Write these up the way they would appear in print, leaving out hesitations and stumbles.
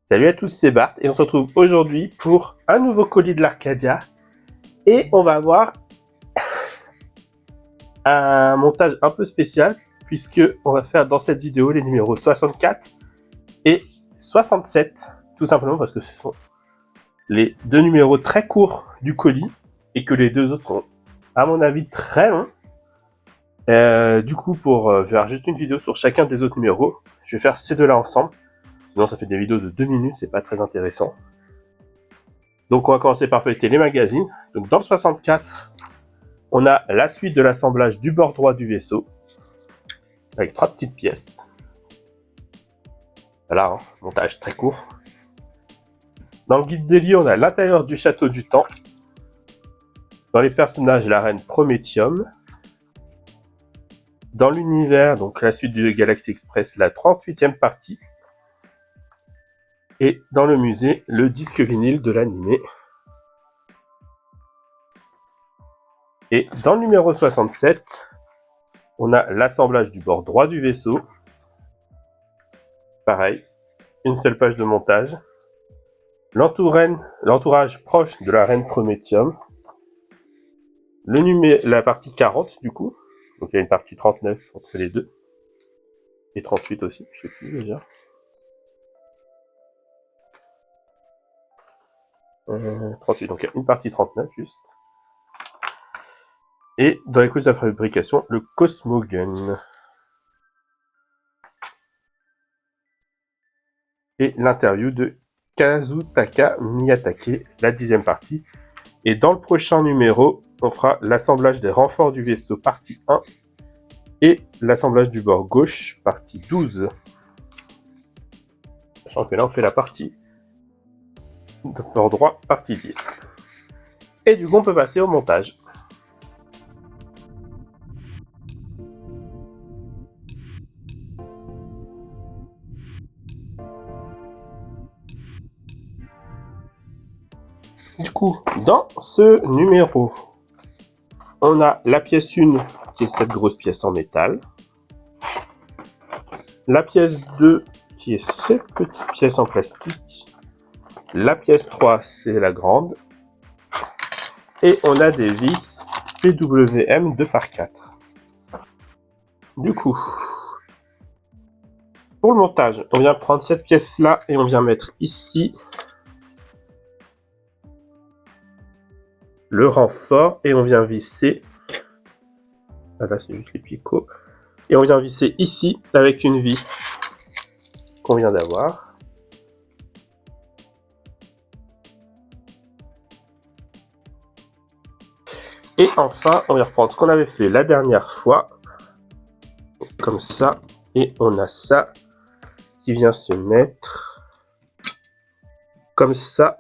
Salut à tous, c'est Bart et on se retrouve aujourd'hui pour un nouveau colis de l'Arcadia et on va avoir un montage un peu spécial puisque on va faire dans cette vidéo les numéros 64 et 67 tout simplement parce que ce sont les deux numéros très courts du colis et que les deux autres sont à mon avis très longs. Du coup pour faire juste une vidéo sur chacun des autres numéros, je vais faire ces deux-là ensemble. Sinon ça fait des vidéos de 2 minutes, c'est pas très intéressant. Donc on va commencer par feuilleter les magazines. Donc dans le 64, on a la suite de l'assemblage du bord droit du vaisseau, avec 3 petites pièces. Voilà, hein, montage très court. Dans le guide des lieux, on a l'intérieur du château du temps. Dans les personnages, la reine Prométhium. Dans l'univers, donc la suite du Galaxy Express, la 38e partie. Et dans le musée, le disque vinyle de l'animé. Et dans le numéro 67, on a l'assemblage du bord droit du vaisseau. Pareil, une seule page de montage. L'entourage proche de la reine Prométhium. La partie 40 du coup. Donc il y a une partie 39 entre les deux. Et 38 aussi, je sais plus déjà. 38, donc il y a une partie 39 juste. Et dans les couches de fabrication, le Cosmogun. Et l'interview de Kazutaka Miyatake, la 10e partie. Et dans le prochain numéro, on fera l'assemblage des renforts du vaisseau partie 1 et l'assemblage du bord gauche partie 12. Sachant que là on fait la partie de bord droit partie 10. Et du coup on peut passer au montage. Du coup, dans ce numéro, on a la pièce 1 qui est cette grosse pièce en métal. La pièce 2 qui est cette petite pièce en plastique. La pièce 3 c'est la grande. Et on a des vis PWM 2x4. Du coup, pour le montage, on vient prendre cette pièce là et on vient mettre ici le renfort et on vient visser. Ah là c'est juste les picots. Et on vient visser ici avec une vis qu'on vient d'avoir. Et enfin, on vient reprendre ce qu'on avait fait la dernière fois. Comme ça. Et on a ça qui vient se mettre comme ça.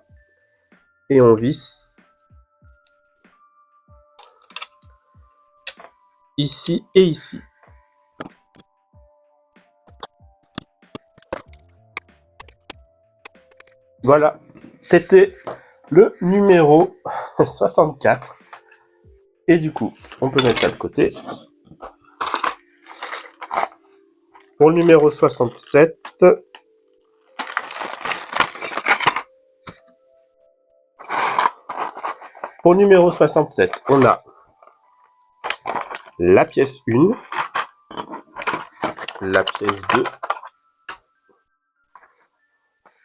Et on visse ici et ici. Voilà, c'était le numéro 64. Et du coup, on peut mettre ça de côté. Pour le numéro 67, on a la pièce 1, la pièce 2.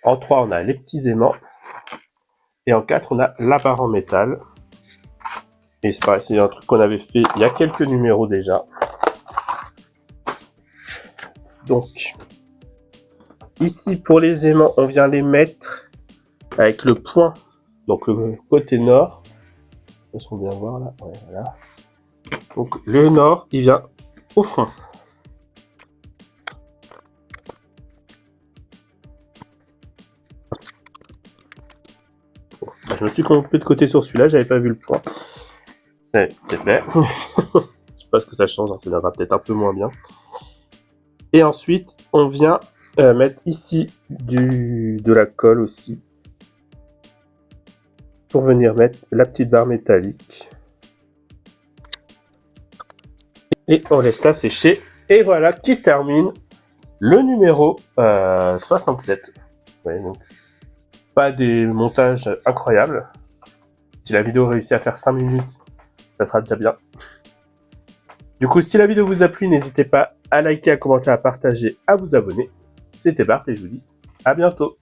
En 3, on a les petits aimants. Et en 4, on a la barre en métal. Et c'est pareil, c'est un truc qu'on avait fait il y a quelques numéros déjà. Donc, ici pour les aimants, on vient les mettre avec le point, donc le côté nord. On va bien voir là. Ouais, voilà. Donc le nord, il vient au fond. Bon, bah, je me suis trompé de côté sur celui-là, j'avais pas vu le point. C'est fait. Je sais pas ce que ça change, ça viendra peut-être un peu moins bien. Et ensuite, on vient mettre ici de la colle aussi. Pour venir mettre la petite barre métallique. Et on laisse ça sécher. Et voilà qui termine le numéro 67. Ouais, donc, pas des montages incroyables. Si la vidéo réussit à faire 5 minutes, ça sera déjà bien. Du coup, si la vidéo vous a plu, n'hésitez pas à liker, à commenter, à partager, à vous abonner. C'était Bart et je vous dis à bientôt.